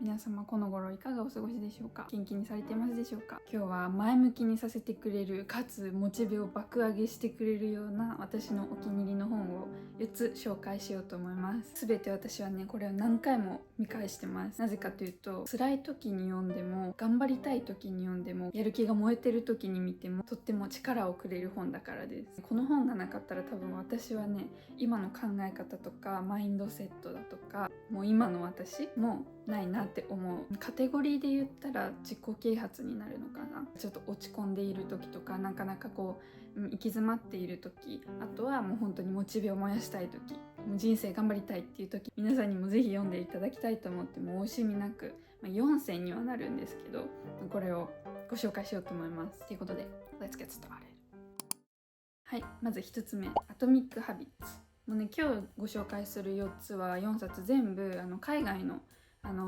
皆様この頃いかがお過ごしでしょうか。元気にされてますでしょうか。今日は前向きにさせてくれるかつモチベを爆上げしてくれるような私のお気に入りの本を4つ紹介しようと思います。全て私はねこれを何回も見返してます。なぜかというと、辛い時に読んでも頑張りたい時に読んでもやる気が燃えてる時に見てもとっても力をくれる本だからです。この本がなかったら多分私はね今の考え方とかマインドセットだとかもう今の私もないなって思う。カテゴリーで言ったら自己啓発になるのかな。ちょっと落ち込んでいる時とかなかなかこう行き詰まっている時、あとはもう本当にモチベを燃やしたい時、もう人生頑張りたいっていう時、皆さんにもぜひ読んでいただきたいと思って、もう惜しみなく、4選にはなるんですけどこれをご紹介しようと思います。ということで Let's get started。 はい、まず1つ目、アトミック・ハビッツ。もうね、今日ご紹介する4つは4冊全部海外の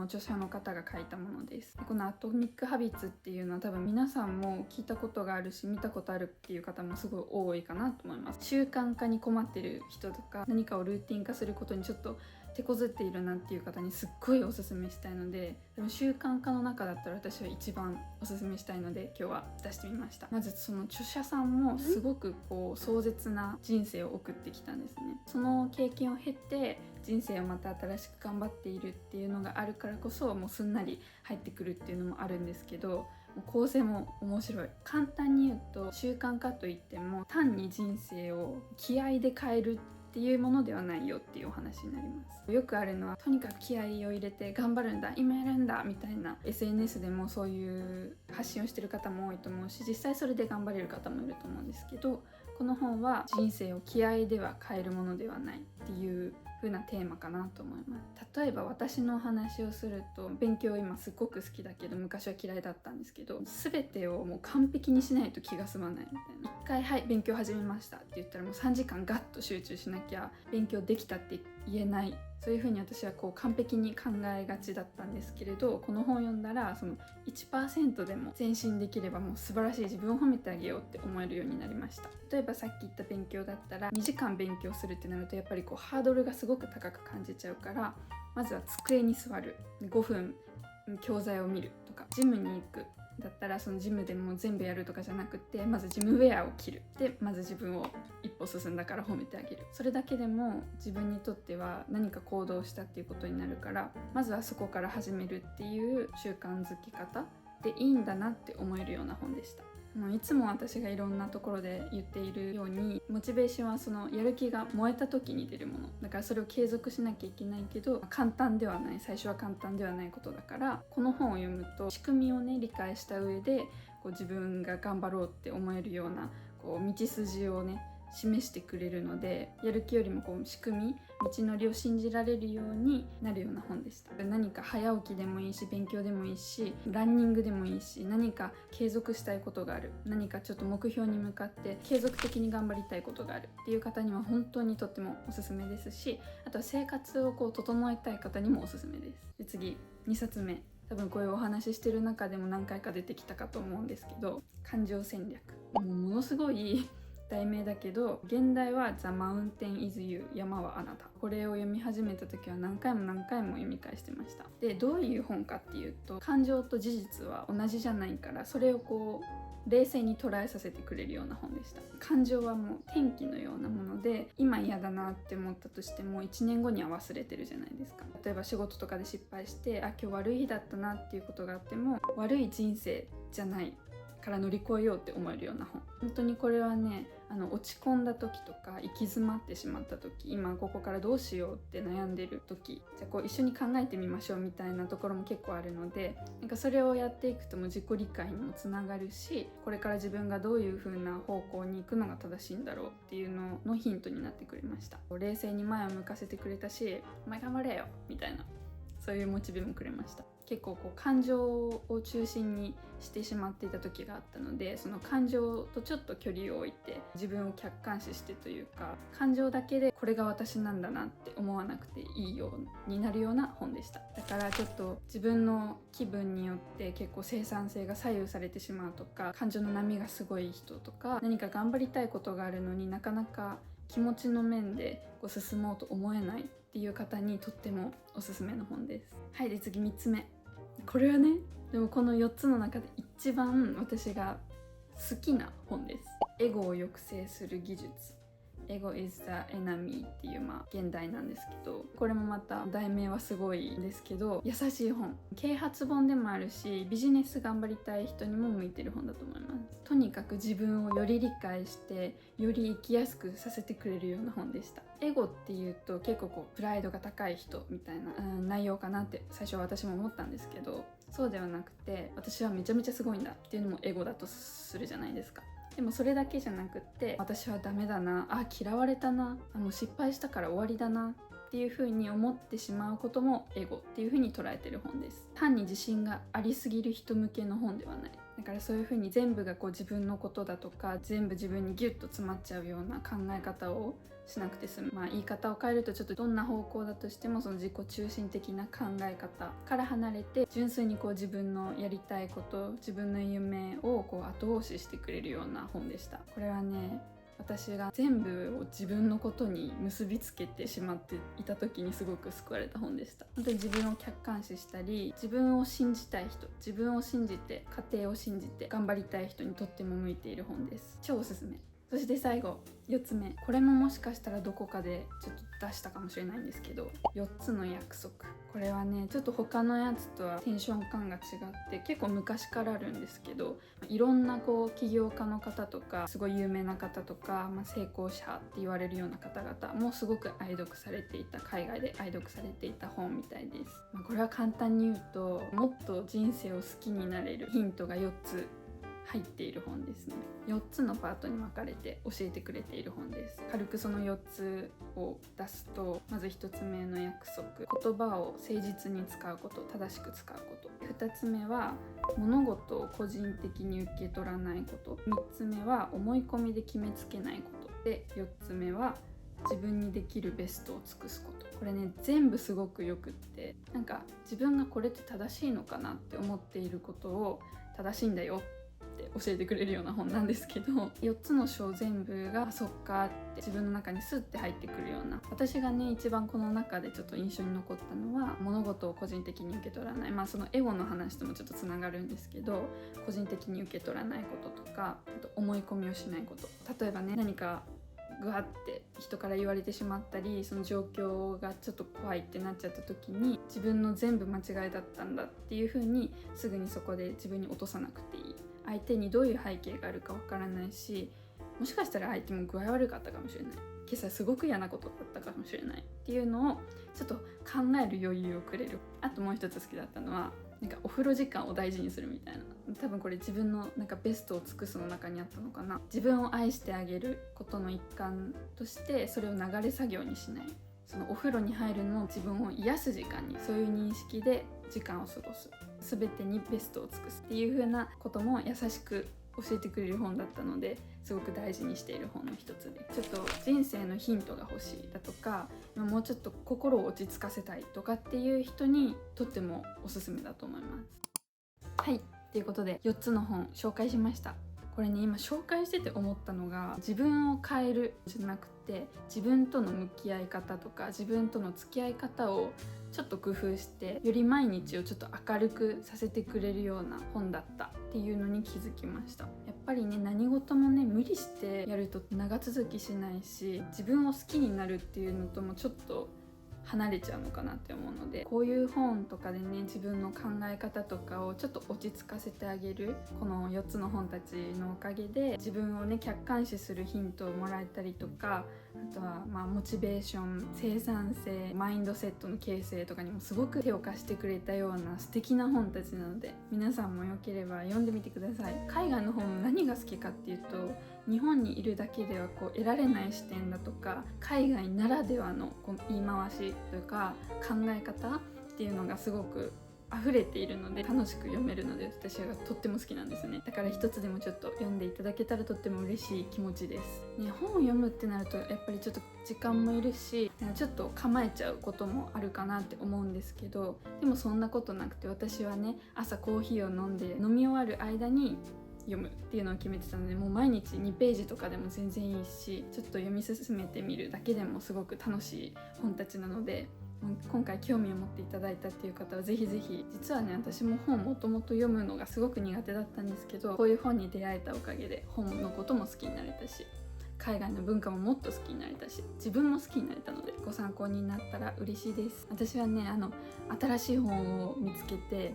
著者の方が書いたものです。でこのアトミック・ハビッツっていうのは多分皆さんも聞いたことがあるし見たことあるっていう方もすごい多いかなと思います。習慣化に困ってる人とか何かをルーティン化することにちょっと手こずっているなっていう方にすっごいおすすめしたいので、でも習慣化の中だったら私は一番おすすめしたいので今日は出してみました。まずその著者さんもすごくこう壮絶な人生を送ってきたんですね。その経験を経て人生をまた新しく頑張っているっていうのがあるからこそもうすんなり入ってくるっていうのもあるんですけど、もう構成も面白い。簡単に言うと習慣化といっても単に人生を気合で変えるっていうものではないよっていうお話になります。よくあるのはとにかく気合を入れて頑張るんだ今やるんだみたいな SNS でもそういう発信をしてる方も多いと思うし、実際それで頑張れる方もいると思うんですけど、この本は人生を気合では変えるものではないっていう風なテーマかなと思います。例えば私のお話をすると、勉強今すっごく好きだけど昔は嫌いだったんですけど、全てをもう完璧にしないと気が済まないみたいな。一回はい勉強始めましたって言ったらもう3時間ガッと集中しなきゃ勉強できたって言えない、そういう風に私はこう完璧に考えがちだったんですけれど、この本を読んだらその 1% でも前進できればもう素晴らしい、自分を褒めてあげようって思えるようになりました。例えばさっき言った勉強だったら2時間勉強するってなるとやっぱりこうハードルがすごく高く感じちゃうから、まずは机に座る、5分教材を見るとか、ジムに行くだったらそのジムでも全部やるとかじゃなくて、まずジムウェアを着る、でまず自分を一歩進んだから褒めてあげる。それだけでも自分にとっては何か行動したっていうことになるから、まずはそこから始めるっていう習慣づけ方でいいんだなって思えるような本でした。もういつも私がいろんなところで言っているように、モチベーションはそのやる気が燃えた時に出るものだから、それを継続しなきゃいけないけど簡単ではない、最初は簡単ではないことだから、この本を読むと仕組みをね理解した上でこう自分が頑張ろうって思えるようなこう道筋をね示してくれるので、やる気よりもこう仕組み、道のりを信じられるようになるような本でした。何か早起きでもいいし、勉強でもいいし、ランニングでもいいし、何か継続したいことがある、何かちょっと目標に向かって継続的に頑張りたいことがあるっていう方には本当にとってもおすすめですし、あとは生活をこう整えたい方にもおすすめです。で次2冊目、多分こういうお話ししてる中でも何回か出てきたかと思うんですけど、感情戦略。ものすごい題名だけど、現代は The Mountain is You 山はあなた。これを読み始めた時は何回も何回も読み返してました。でどういう本かっていうと、感情と事実は同じじゃないから、それをこう冷静に捉えさせてくれるような本でした。感情はもう天気のようなもので、今嫌だなって思ったとしても1年後には忘れてるじゃないですか。例えば仕事とかで失敗して、今日悪い日だったなっていうことがあっても、悪い人生じゃないから乗り越えようって思えるような本。本当にこれはね、落ち込んだ時とか行き詰まってしまった時、今ここからどうしようって悩んでる時、じゃあこう一緒に考えてみましょうみたいなところも結構あるので、なんかそれをやっていくとも自己理解にもつながるし、これから自分がどういう風な方向に行くのが正しいんだろうっていうののヒントになってくれました。冷静に前を向かせてくれたし、お前頑張れよみたいな、そういうモチベもくれました。結構こう感情を中心にしてしまっていた時があったので、その感情とちょっと距離を置いて自分を客観視してというか、感情だけでこれが私なんだなって思わなくていいようになるような本でした。だからちょっと自分の気分によって結構生産性が左右されてしまうとか、感情の波がすごい人とか、何か頑張りたいことがあるのになかなか気持ちの面でこう進もうと思えないっていう方にとってもおすすめの本です。はい、で次3つ目、これはね、でもこの4つの中で一番私が好きな本です。エゴを抑制する技術、エゴ is the enemy っていう現代なんですけど、これもまた題名はすごいんですけど、優しい本、啓発本でもあるし、ビジネス頑張りたい人にも向いてる本だと思います。とにかく自分をより理解してより生きやすくさせてくれるような本でした。エゴっていうと結構プライドが高い人みたいな、内容かなって最初は私も思ったんですけど、そうではなくて、私はめちゃめちゃすごいんだっていうのもエゴだとするじゃないですか。でもそれだけじゃなくって、私はダメだな、嫌われたな、もう失敗したから終わりだなっていう風に思ってしまうこともエゴっていう風に捉えてる本です。単に自信がありすぎる人向けの本ではない。だからそういう風に全部が自分のことだとか、全部自分にギュッと詰まっちゃうような考え方をしなくて済む。言い方を変えると、ちょっとどんな方向だとしてもその自己中心的な考え方から離れて、純粋に自分のやりたいこと、自分の夢を後押ししてくれるような本でした。これはね、私が全部を自分のことに結びつけてしまっていた時にすごく救われた本でした。本当に自分を客観視したり、自分を信じたい人、自分を信じて家庭を信じて頑張りたい人にとっても向いている本です。超おすすめ。そして最後、4つ目、これももしかしたらどこかでちょっと出したかもしれないんですけど、4つの約束。これはね、ちょっと他のやつとはテンション感が違って結構昔からあるんですけど、いろんな起業家の方とかすごい有名な方とか、成功者って言われるような方々もすごく愛読されていた、海外で愛読されていた本みたいです。これは簡単に言うと、もっと人生を好きになれるヒントが4つ入っている本ですね。4つのパートに分かれて教えてくれている本です。軽くその4つを出すと、まず1つ目の約束、言葉を誠実に使うこと、正しく使うこと。2つ目は物事を個人的に受け取らないこと。3つ目は思い込みで決めつけないことで、4つ目は自分にできるベストを尽くすこと。これね、全部すごくよくって、自分がこれって正しいのかなって思っていることを正しいんだよって教えてくれるような本なんですけど、4つの章全部がそっかって自分の中にスッて入ってくるような。私がね、一番この中でちょっと印象に残ったのは、物事を個人的に受け取らない、そのエゴの話ともちょっとつながるんですけど、個人的に受け取らないこととか、あと思い込みをしないこと。例えばね、何かグワって人から言われてしまったり、その状況がちょっと怖いってなっちゃった時に、自分の全部間違いだったんだっていう風にすぐにそこで自分に落とさなくていい。相手にどういう背景があるかわからないし、もしかしたら相手も具合悪かったかもしれない、今朝すごく嫌なことだったかもしれないっていうのをちょっと考える余裕をくれる。あともう一つ好きだったのは、お風呂時間を大事にするみたいな。多分これ自分のベストを尽くすの中にあったのかな。自分を愛してあげることの一環としてそれを流れ作業にしない。そのお風呂に入るのも自分を癒す時間に、そういう認識で時間を過ごす、全てにベストを尽くすっていう風なことも優しく教えてくれる本だったので、すごく大事にしている本の一つで、ちょっと人生のヒントが欲しいだとか、もうちょっと心を落ち着かせたいとかっていう人にとってもおすすめだと思います。はい、ということで4つの本紹介しました。これね、今紹介してて思ったのが、自分を変えるじゃなくて、自分との向き合い方とか自分との付き合い方をちょっと工夫して、より毎日をちょっと明るくさせてくれるような本だったっていうのに気づきました。やっぱりね、何事もね、無理してやると長続きしないし、自分を好きになるっていうのともちょっと離れちゃうのかなって思うので、こういう本とかでね、自分の考え方とかをちょっと落ち着かせてあげる、この4つの本たちのおかげで自分をね、客観視するヒントをもらえたりとか、あとはモチベーション、生産性、マインドセットの形成とかにもすごく手を貸してくれたような素敵な本たちなので、皆さんもよければ読んでみてください。海外の本何が好きかっていうと、日本にいるだけでは得られない視点だとか、海外ならではの言い回しというか考え方っていうのがすごく溢れているので、楽しく読めるので、私はとっても好きなんですね。だから一つでもちょっと読んでいただけたらとっても嬉しい気持ちです、ね。本を読むってなるとやっぱりちょっと時間もいるし、ちょっと構えちゃうこともあるかなって思うんですけど、でもそんなことなくて、私はね、朝コーヒーを飲んで飲み終わる間に読むっていうのを決めてたので、もう毎日2ページとかでも全然いいし、ちょっと読み進めてみるだけでもすごく楽しい本たちなので、今回興味を持っていただいたっていう方はぜひぜひ。実はね、私も本もともと読むのがすごく苦手だったんですけど、こういう本に出会えたおかげで本のことも好きになれたし、海外の文化ももっと好きになれたし、自分も好きになれたので、ご参考になったら嬉しいです。私はね、新しい本を見つけて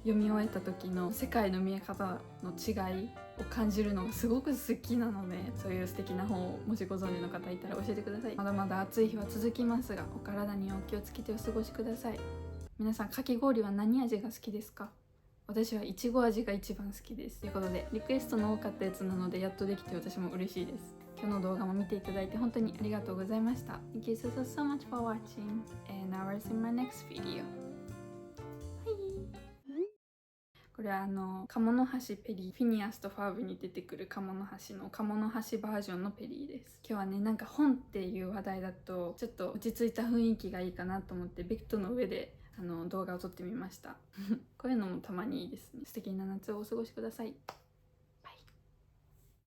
読み終えた時の世界の見え方の違いを感じるのがすごく好きなので、そういう素敵な本をもしご存知の方いたら教えてください。まだまだ暑い日は続きますが、お体にお気をつけてお過ごしください。皆さん、かき氷は何味が好きですか？私はいちご味が一番好きです。ということで、リクエストの多かったやつなのでやっとできて私も嬉しいです。今日の動画も見ていただいて本当にありがとうございました。Thank you so much for watching and I will see you in my next video. これは鴨の橋ペリー、フィニアスとファーブに出てくる鴨の橋の鴨の橋バージョンのペリーです。今日はね、なんか本っていう話題だとちょっと落ち着いた雰囲気がいいかなと思ってベッドの上で動画を撮ってみました。こういうのもたまにいいですね。素敵な夏をお過ごしください。